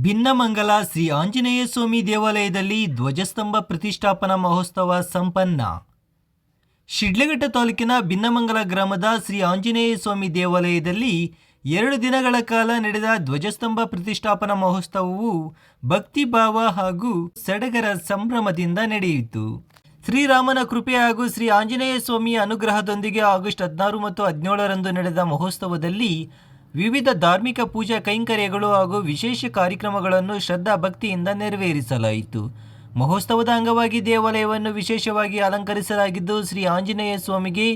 ಭಿನ್ನಮಂಗಲ ಶ್ರೀ ಆಂಜನೇಯ ಸ್ವಾಮಿ ದೇವಾಲಯದಲ್ಲಿ ಧ್ವಜಸ್ತಂಭ ಪ್ರತಿಷ್ಠಾಪನಾ ಮಹೋತ್ಸವ ಸಂಪನ್ನ. ಶಿಡ್ಲಘಟ್ಟ ತಾಲೂಕಿನ ಭಿನ್ನಮಂಗಲ ಗ್ರಾಮದ ಶ್ರೀ ಆಂಜನೇಯ ಸ್ವಾಮಿ ದೇವಾಲಯದಲ್ಲಿ 2 ದಿನಗಳ ಕಾಲ ನಡೆದ ಧ್ವಜಸ್ತಂಭ ಪ್ರತಿಷ್ಠಾಪನಾ ಮಹೋತ್ಸವವು ಭಕ್ತಿಭಾವ ಹಾಗೂ ಸಡಗರ ಸಂಭ್ರಮದಿಂದ ನಡೆಯಿತು. ಶ್ರೀರಾಮನ ಕೃಪೆ ಹಾಗೂ ಶ್ರೀ ಆಂಜನೇಯ ಸ್ವಾಮಿಯ ಅನುಗ್ರಹದೊಂದಿಗೆ ಆಗಸ್ಟ್ 16 ಮತ್ತು 17ರಂದು ನಡೆದ ಮಹೋತ್ಸವದಲ್ಲಿ ವಿವಿಧ ಧಾರ್ಮಿಕ ಪೂಜಾ ಕೈಂಕರ್ಯಗಳು ಹಾಗೂ ವಿಶೇಷ ಕಾರ್ಯಕ್ರಮಗಳನ್ನು ಶ್ರದ್ಧಾ ಭಕ್ತಿಯಿಂದ ನೆರವೇರಿಸಲಾಯಿತು. ಮಹೋತ್ಸವದ ಅಂಗವಾಗಿ ದೇವಾಲಯವನ್ನು ವಿಶೇಷವಾಗಿ ಅಲಂಕರಿಸಲಾಗಿದ್ದು, ಶ್ರೀ ಆಂಜನೇಯ ಸ್ವಾಮಿಗೆ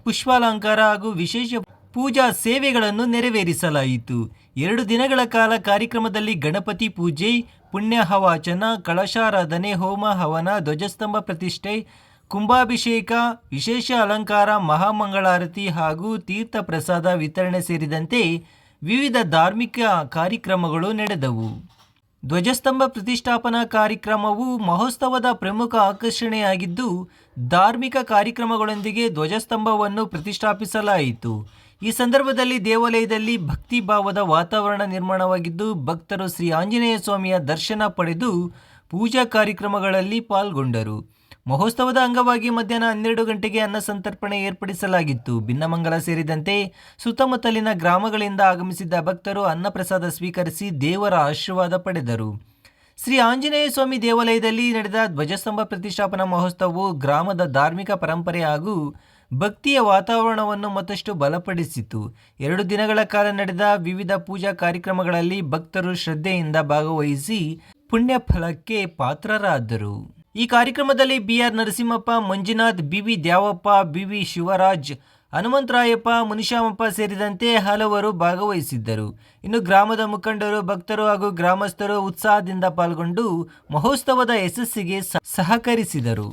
ಪುಷ್ಪಾಲಂಕಾರ ಹಾಗೂ ವಿಶೇಷ ಪೂಜಾ ಸೇವೆಗಳನ್ನು ನೆರವೇರಿಸಲಾಯಿತು. 2 ದಿನಗಳ ಕಾಲ ಕಾರ್ಯಕ್ರಮದಲ್ಲಿ ಗಣಪತಿ ಪೂಜೆ, ಪುಣ್ಯಹವಾಚನ, ಕಳಶಾರಾಧನೆ, ಹೋಮ ಹವನ, ಧ್ವಜಸ್ತಂಭ ಪ್ರತಿಷ್ಠೆ, ಕುಂಭಾಭಿಷೇಕ, ವಿಶೇಷ ಅಲಂಕಾರ, ಮಹಾಮಂಗಳಾರತಿ ಹಾಗೂ ತೀರ್ಥ ಪ್ರಸಾದ ವಿತರಣೆ ಸೇರಿದಂತೆ ವಿವಿಧ ಧಾರ್ಮಿಕ ಕಾರ್ಯಕ್ರಮಗಳು ನಡೆದವು. ಧ್ವಜಸ್ತಂಭ ಪ್ರತಿಷ್ಠಾಪನಾ ಕಾರ್ಯಕ್ರಮವು ಮಹೋತ್ಸವದ ಪ್ರಮುಖ ಆಕರ್ಷಣೆಯಾಗಿದ್ದು, ಧಾರ್ಮಿಕ ಕಾರ್ಯಕ್ರಮಗಳೊಂದಿಗೆ ಧ್ವಜಸ್ತಂಭವನ್ನು ಪ್ರತಿಷ್ಠಾಪಿಸಲಾಯಿತು. ಈ ಸಂದರ್ಭದಲ್ಲಿ ದೇವಾಲಯದಲ್ಲಿ ಭಕ್ತಿಭಾವದ ವಾತಾವರಣ ನಿರ್ಮಾಣವಾಗಿದ್ದು, ಭಕ್ತರು ಶ್ರೀ ಆಂಜನೇಯ ಸ್ವಾಮಿಯ ದರ್ಶನ ಪಡೆದು ಪೂಜಾ ಕಾರ್ಯಕ್ರಮಗಳಲ್ಲಿ ಪಾಲ್ಗೊಂಡರು. ಮಹೋತ್ಸವದ ಅಂಗವಾಗಿ ಮಧ್ಯಾಹ್ನ 12 ಗಂಟೆಗೆ ಅನ್ನ ಸಂತರ್ಪಣೆ ಏರ್ಪಡಿಸಲಾಗಿತ್ತು. ಭಿನ್ನಮಂಗಲ ಸೇರಿದಂತೆ ಸುತ್ತಮುತ್ತಲಿನ ಗ್ರಾಮಗಳಿಂದ ಆಗಮಿಸಿದ್ದ ಭಕ್ತರು ಅನ್ನಪ್ರಸಾದ ಸ್ವೀಕರಿಸಿ ದೇವರ ಆಶೀರ್ವಾದ ಪಡೆದರು. ಶ್ರೀ ಆಂಜನೇಯ ಸ್ವಾಮಿ ದೇವಾಲಯದಲ್ಲಿ ನಡೆದ ಧ್ವಜಸ್ತಂಭ ಪ್ರತಿಷ್ಠಾಪನಾ ಮಹೋತ್ಸವವು ಗ್ರಾಮದ ಧಾರ್ಮಿಕ ಪರಂಪರೆ ಹಾಗೂ ಭಕ್ತಿಯ ವಾತಾವರಣವನ್ನು ಮತ್ತಷ್ಟು ಬಲಪಡಿಸಿತು. 2 ದಿನಗಳ ಕಾಲ ನಡೆದ ವಿವಿಧ ಪೂಜಾ ಕಾರ್ಯಕ್ರಮಗಳಲ್ಲಿ ಭಕ್ತರು ಶ್ರದ್ಧೆಯಿಂದ ಭಾಗವಹಿಸಿ ಪುಣ್ಯ ಫಲಕ್ಕೆ ಪಾತ್ರರಾದರು. ಈ ಕಾರ್ಯಕ್ರಮದಲ್ಲಿ BR Narasimhappa, Manjunath, BV Dyavappa, BV Shivraj, Hanumantharayappa, Munishamappa ಸೇರಿದಂತೆ ಹಲವರು ಭಾಗವಹಿಸಿದ್ದರು. ಇನ್ನು ಗ್ರಾಮದ ಮುಖಂಡರು, ಭಕ್ತರು ಹಾಗೂ ಗ್ರಾಮಸ್ಥರು ಉತ್ಸಾಹದಿಂದ ಪಾಲ್ಗೊಂಡು ಮಹೋತ್ಸವದ ಯಶಸ್ಸಿಗೆ ಸಹಕರಿಸಿದರು.